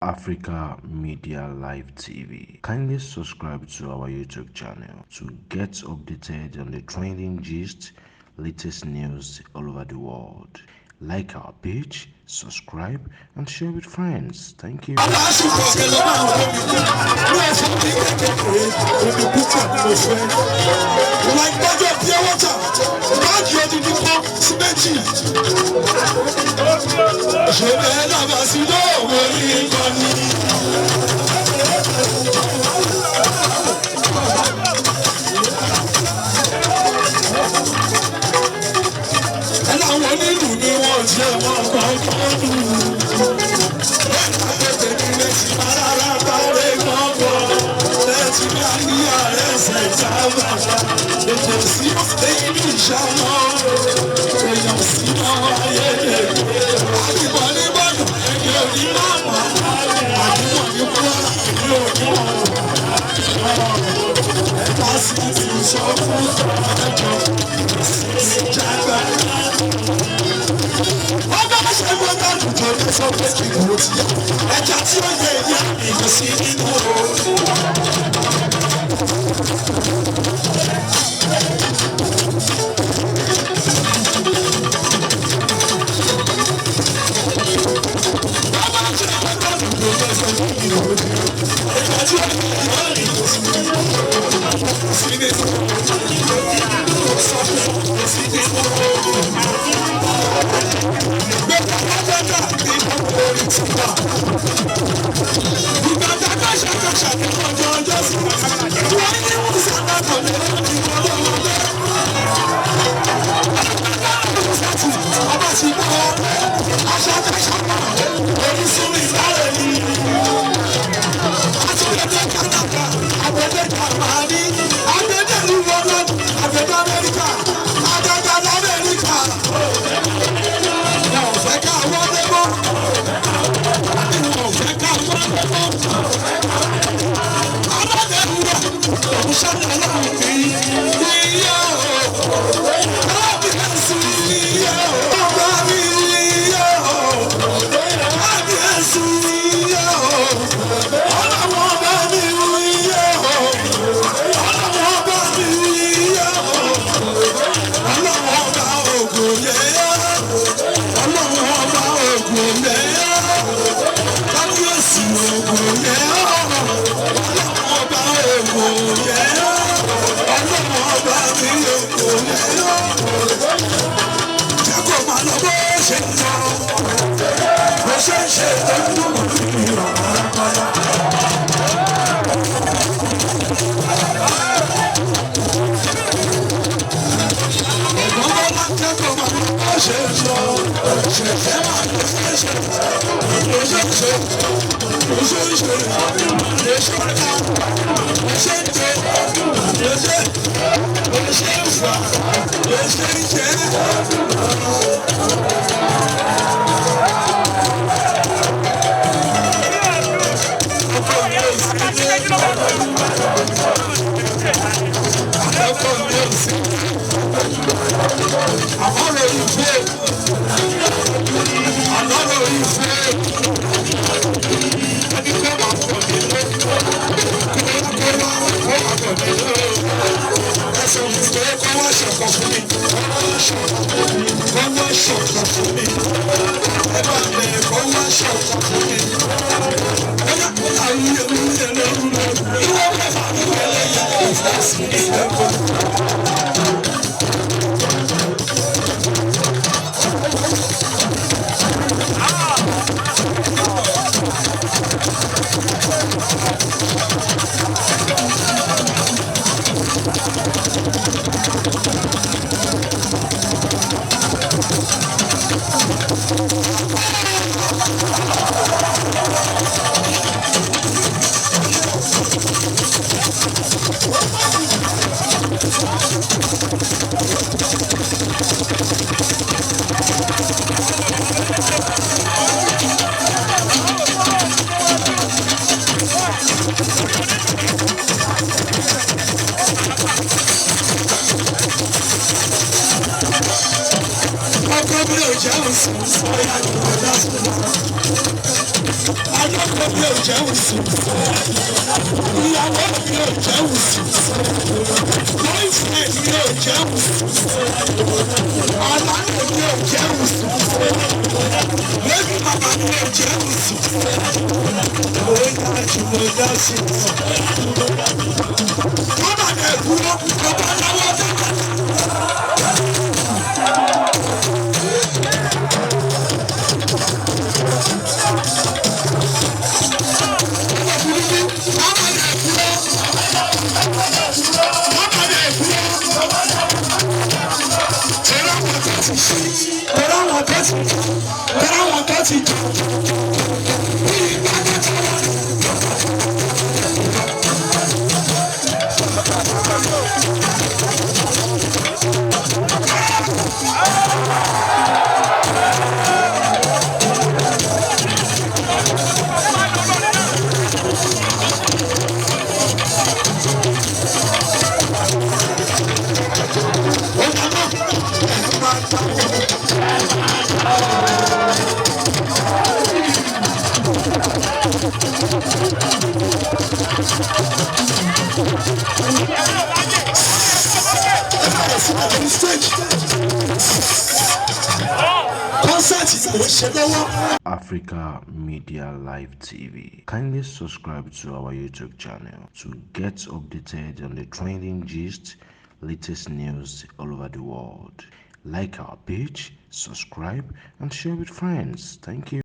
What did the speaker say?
Africa Media Live TV. Kindly subscribe to our YouTube channel to get updated on the trending gist, latest news all over the world. Like our page, subscribe, and share with friends. Thank you. mi ò jẹ́ òsùn. Ìyàwó mi ò jẹ́ òsùn. Boyfriend mi ò jẹ́ òsùn. Aláàlú mi ò jẹ́ òsùn. Baby mama mi ò jẹ́ òsùn. Òwe náà jù lọ dá sí. Kọ́nà dẹ̀ dúró, bàbá lọ́wọ́ bẹ́ẹ̀. Africa Media Live TV. Kindly subscribe to our YouTube channel to get updated on the trending gist, latest news all over the world. Like our page, subscribe, and share with friends. Thank you.